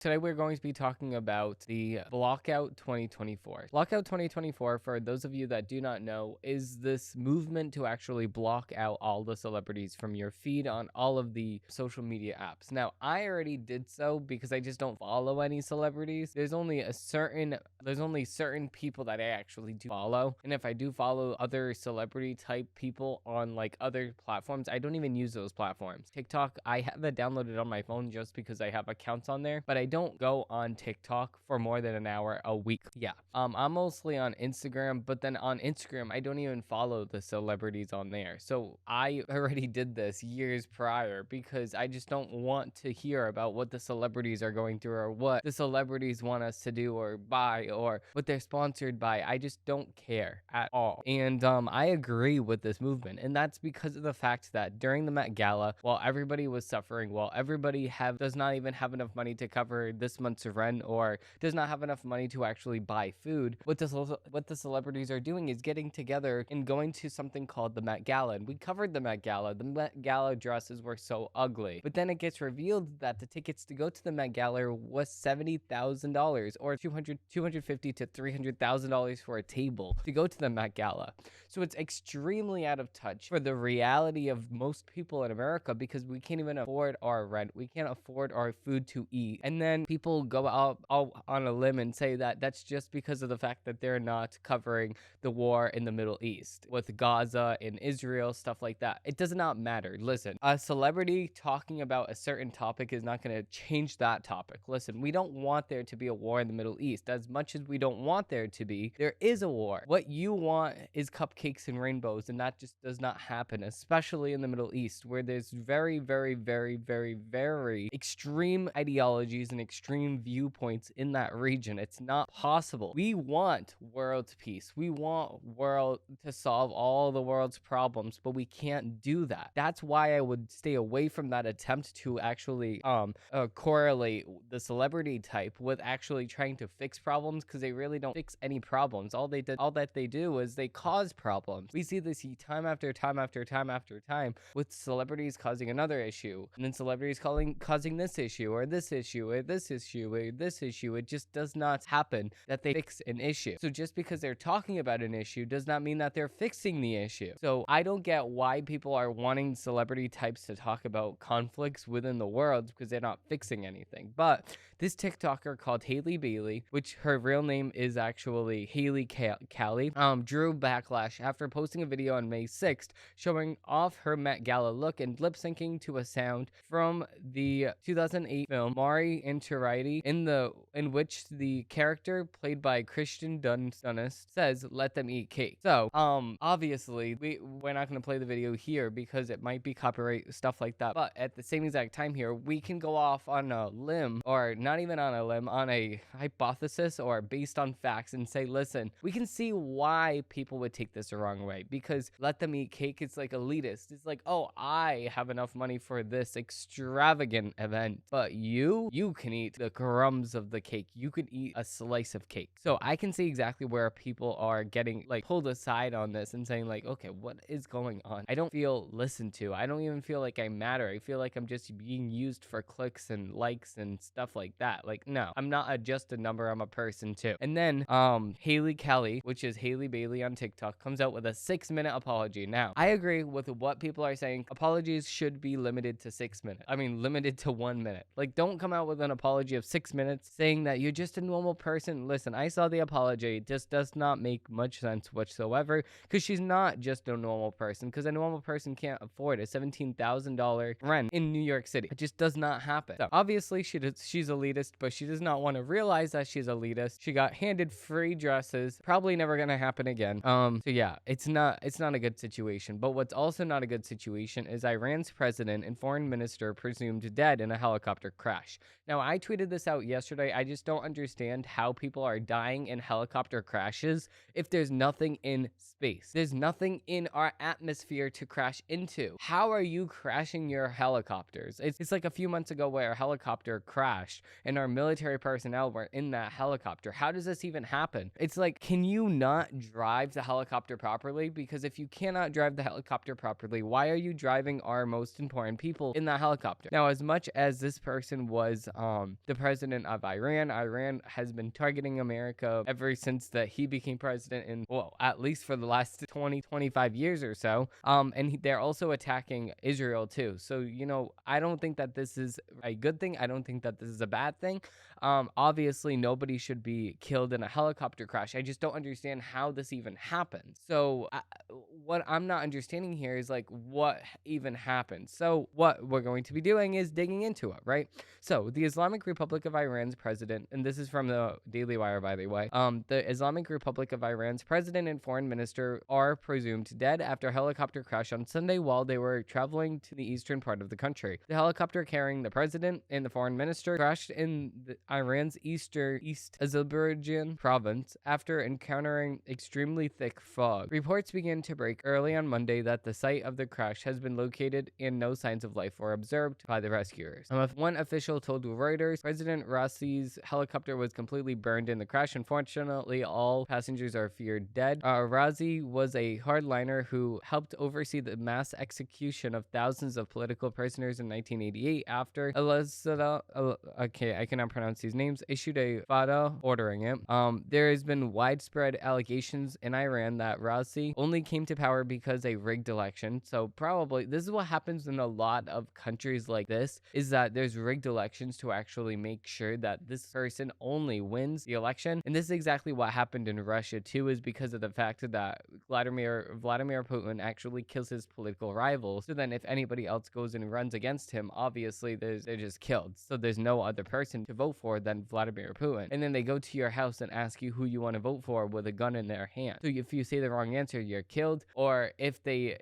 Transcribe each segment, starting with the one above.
Today we're going to be talking about the Blockout 2024. Blockout 2024, for those of you that do not know, is this movement to actually block out all the celebrities from your feed on all of the social media apps. Now, I already did so because I just don't follow any celebrities. There's only certain people that I actually do follow, and if I do follow other celebrity type people on like other platforms, I don't even use those platforms. TikTok, I have it downloaded on my phone just because I have accounts on there, but I don't go on TikTok for more than an hour a week. Yeah. I'm mostly on Instagram, but then on Instagram, I don't even follow the celebrities on there. So I already did this years prior because I just don't want to hear about what the celebrities are going through or what the celebrities want us to do or buy or what they're sponsored by. I just don't care at all. And I agree with this movement. And that's because of the fact that during the Met Gala, while everybody was suffering, while everybody does not even have enough money to cover this month's rent or does not have enough money to actually buy food, what the celebrities are doing is getting together and going to something called the Met Gala. And we covered the Met Gala. The Met Gala dresses were so ugly. But then it gets revealed that the tickets to go to the Met Gala was $70,000 or $250 to $300,000 for a table to go to the Met Gala. So it's extremely out of touch for the reality of most people in America because we can't even afford our rent. We can't afford our food to eat. And then people go out on a limb and say that that's just because of the fact that they're not covering the war in the Middle East with Gaza and Israel, stuff like that. It does not matter. Listen, a celebrity talking about a certain topic is not going to change that topic. Listen, we don't want there to be a war in the Middle East. As much as we don't want there to be, there is a war. What you want is cupcakes and rainbows, and that just does not happen, especially in the Middle East, where there's very, very, very, very, very extreme ideologies and extreme viewpoints in that region. It's not possible. We want world peace. We want world to solve all the world's problems, but we can't do that. That's why I would stay away from that attempt to actually correlate the celebrity type with actually trying to fix problems, because they really don't fix any problems. All that they do is they cause problems. We see this time after time after time after time with celebrities causing another issue, and then celebrities causing this issue or this issue or this issue or this issue. It just does not happen that they fix an issue. So just because they're talking about an issue does not mean that they're fixing the issue. So I don't get why people are wanting celebrity types to talk about conflicts within the world, because they're not fixing anything. But this TikToker called Haley Bailey, which her real name is actually Haley Callie, drew backlash after posting a video on May 6th showing off her Met Gala look and lip syncing to a sound from the 2008 film Mari Interriti, in which the character played by Christian Dunst says, "Let them eat cake." So, obviously, we're not going to play the video here because it might be copyright, stuff like that. But at the same exact time here, we can go off on a limb, or not even on a limb, on a hypothesis or based on facts and say, listen, we can see why people would take this the wrong way, because let them eat cake, it's like elitist. It's like, oh, I have enough money for this extravagant event, but you can eat the crumbs of the cake. You could eat a slice of cake. So I can see exactly where people are getting like pulled aside on this and saying like, okay, what is going on? I don't feel listened to. I don't even feel like I matter. I feel like I'm just being used for clicks and likes and stuff like that. Like, no, I'm not just a number. I'm a person too. And then Haley Kelly, which is Haley Bailey on TikTok, comes out with a 6-minute apology. Now, I agree with what people are saying. Apologies should be limited to 6 minutes. I mean, limited to 1 minute. Like, don't come out with an apology of 6 minutes saying that you're just a normal person. Listen, I saw the apology. It just does not make much sense whatsoever, because she's not just a normal person, because a normal person can't afford a $17,000 rent in New York City. It just does not happen. So obviously she's elitist, but she does not want to realize that she's elitist. She got handed free dresses. Probably never gonna happen again. So yeah, it's not a good situation. But what's also not a good situation is Iran's president and foreign minister presumed dead in a helicopter crash. Now, I tweeted this out yesterday. I just don't understand how people are dying in helicopter crashes if there's nothing in space. There's nothing in our atmosphere to crash into. How are you crashing your helicopters? It's like a few months ago where a helicopter crashed and our military personnel were in that helicopter. How does this even happen? It's like, can you not drive the helicopter properly? Because if you cannot drive the helicopter properly, why are you driving our most important people in that helicopter? Now, as much as this person was the president of Iran, Iran has been targeting America ever since that he became president, in, well, at least for the last 25 years or so. And they're also attacking Israel too. So, I don't think that this is a good thing. I don't think that this is a bad thing. Obviously, nobody should be killed in a helicopter crash. I just don't understand how this even happened. So, what I'm not understanding here is like what even happened. So, what we're going to be doing is digging into it, right? So, the Islamic Republic of Iran's president, and this is from the Daily Wire, by the way, the Islamic Republic of Iran's president and foreign minister are presumed dead after a helicopter crash on Sunday while they were traveling to the eastern part of the country. The helicopter carrying the president and the foreign minister crashed in Iran's East Azerbaijan province after encountering extremely thick fog. Reports began to break early on Monday that the site of the crash has been located and no signs of life were observed by the rescuers. One official told Reuters President Raisi's helicopter was completely burned in the crash. Unfortunately, all passengers are feared dead. Raisi was a hardliner who helped oversee the mass execution of thousands of political prisoners in 1988 after I cannot pronounce these names, issued a fatwa ordering it. There has been widespread allegations in Iran that Raisi only came to power because a rigged election. So probably this is what happens in a lot of countries like this, is that there's rigged elections to actually make sure that this person only wins the election. And this is exactly what happened in Russia too, is because of the fact that Vladimir Putin actually kills his political rivals. So then if anybody else goes and runs against him, obviously they're just killed. So there's no other person to vote for than Vladimir Putin. And then they go to your house and ask you who you want to vote for with a gun in their hand. So if you say the wrong answer, you're killed. Or if they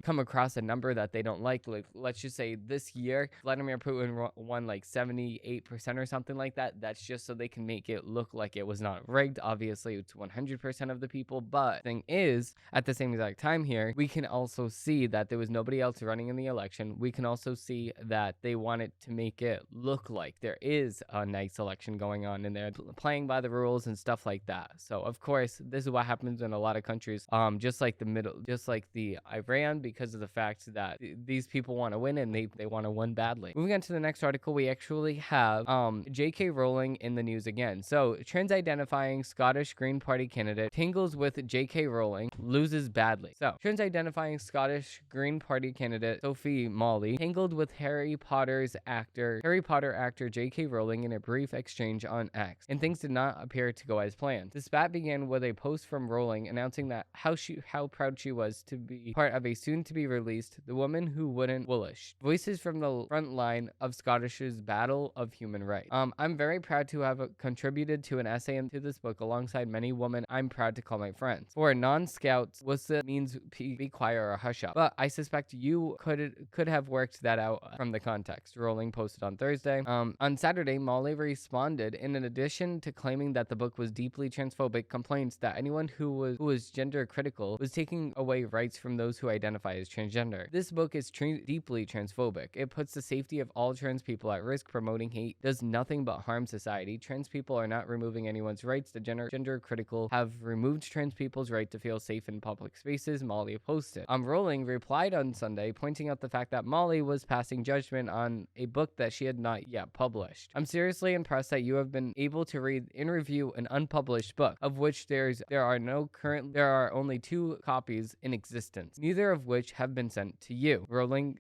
come across a number that they don't like let's just say this year Vladimir Putin won like 78% or something like that. That's just so they can make it look like it was not rigged. Obviously, it's 100% of the people. But the thing is, at the same exact time here, we can also see that there was nobody else running in the election. We can also see that they wanted to make it look like there is a nice election going on and they're playing by the rules and stuff like that. So of course, this is what happens in a lot of countries, just like the Iran, because of the fact that these people want to win and they want to win badly. Moving on to the next article, we actually have J.K. Rowling in the news again. So trans-identifying Scottish Green Party candidate tangles with J.K. Rowling, loses badly. So trans-identifying Scottish Green Party candidate Sophie Molly tangled with Harry Potter actor J.K. Rowling in a brief exchange on X, and things did not appear to go as planned. The spat began with a post from Rowling announcing that how proud she was to be part of a soon-to-be released The Woman Who Wouldn't Woolish, voices from the front line of Scottish's battle of human rights. I'm very proud to have contributed to an essay into this book alongside many women I'm proud to call my friends. For non-scouts, what's the means be quiet or hush up? But I suspect you could have worked that out from the context. Rowling posted on Thursday. On Saturday, Molly responded in addition to claiming that the book was deeply transphobic, complaints that anyone who was gender critical was taking away rights from those who identify as transgender. This book is deeply transphobic. It puts the safety of all trans people at risk. Promoting hate does nothing but harm society. Trans people are not removing anyone's rights. The gender critical have removed trans people's right to feel safe in public spaces, Molly posted. Rowling replied on Sunday, pointing out the fact that Molly was passing judgment on a book that she had not yet published. I'm seriously impressed that you have been able to read and review an unpublished book, of which there are only 2 copies in existence, neither of which have been sent to you, Rowling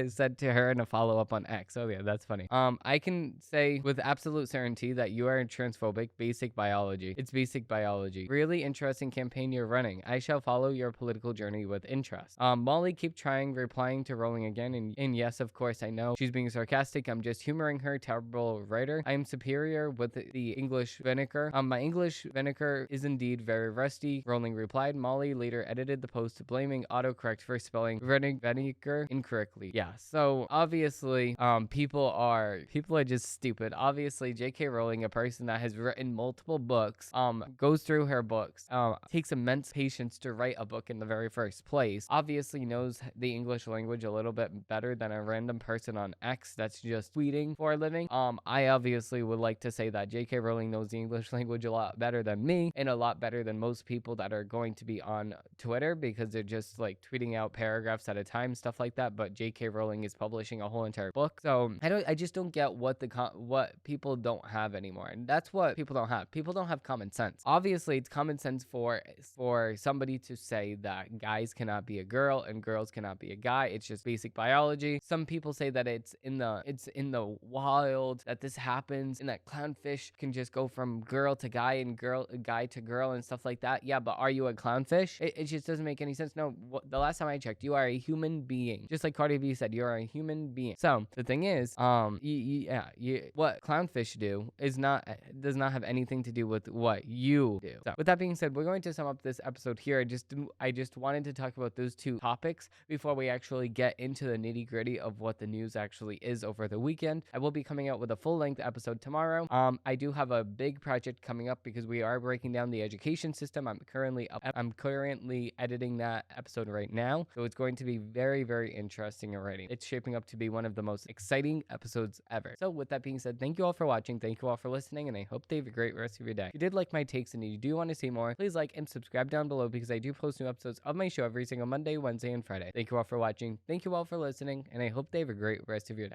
said to her in a follow-up on X. Oh yeah, that's funny. I can say with absolute certainty that you are transphobic. Basic biology. It's basic biology. Really interesting campaign you're running. I shall follow your political journey with interest. Molly keep trying, replying to Rowling again, and yes, of course, I know she's being sarcastic. I'm just humoring her. Terrible writer. I am superior with the English vinegar. My English vinegar is indeed very rusty, Rowling replied. Molly later edited the post blaming autocorrect for spelling vinegar incorrectly. Yeah, so obviously, people are just stupid. Obviously, J.K. Rowling, a person that has written multiple books, goes through her books, takes immense patience to write a book in the very first place, obviously knows the English language a little bit better than a random person on X that's just tweeting for a living. I obviously would like to say that J.K. Rowling knows the English language a lot better than me and a lot better than most people that are going to be on Twitter, because they're just like tweeting out paragraphs at a time, stuff like that. But J.K. Rowling is publishing a whole entire book, so I just don't get what what people don't have anymore, and that's what people don't have. People don't have common sense. Obviously, it's common sense for somebody to say that guys cannot be a girl and girls cannot be a guy. It's just basic biology. Some people say that it's in the wild that this happens, and that clownfish can just go from girl to guy and guy to girl and stuff like that. Yeah, but are you a clownfish? It just doesn't make any sense. No, the last time I checked, you are a human being. Just like Cardi B said, you're a human being. So the thing is, what clownfish do does not have anything to do with what you do. So with that being said, we're going to sum up this episode here. I just wanted to talk about those two topics before we actually get into the nitty gritty of what the news actually is over the weekend. I will be coming out with a full length episode tomorrow. I do have a big project coming up because we are breaking down the education system. I'm currently editing that episode right now, so it's going to be very, very interesting already. It's shaping up to be one of the most exciting episodes ever. So with that being said, thank you all for watching, thank you all for listening, and I hope they have a great rest of your day. If you did like my takes and you do want to see more, please like and subscribe down below, because I do post new episodes of my show every single Monday, Wednesday, and Friday. Thank you all for watching, thank you all for listening, and I hope they have a great rest of your day.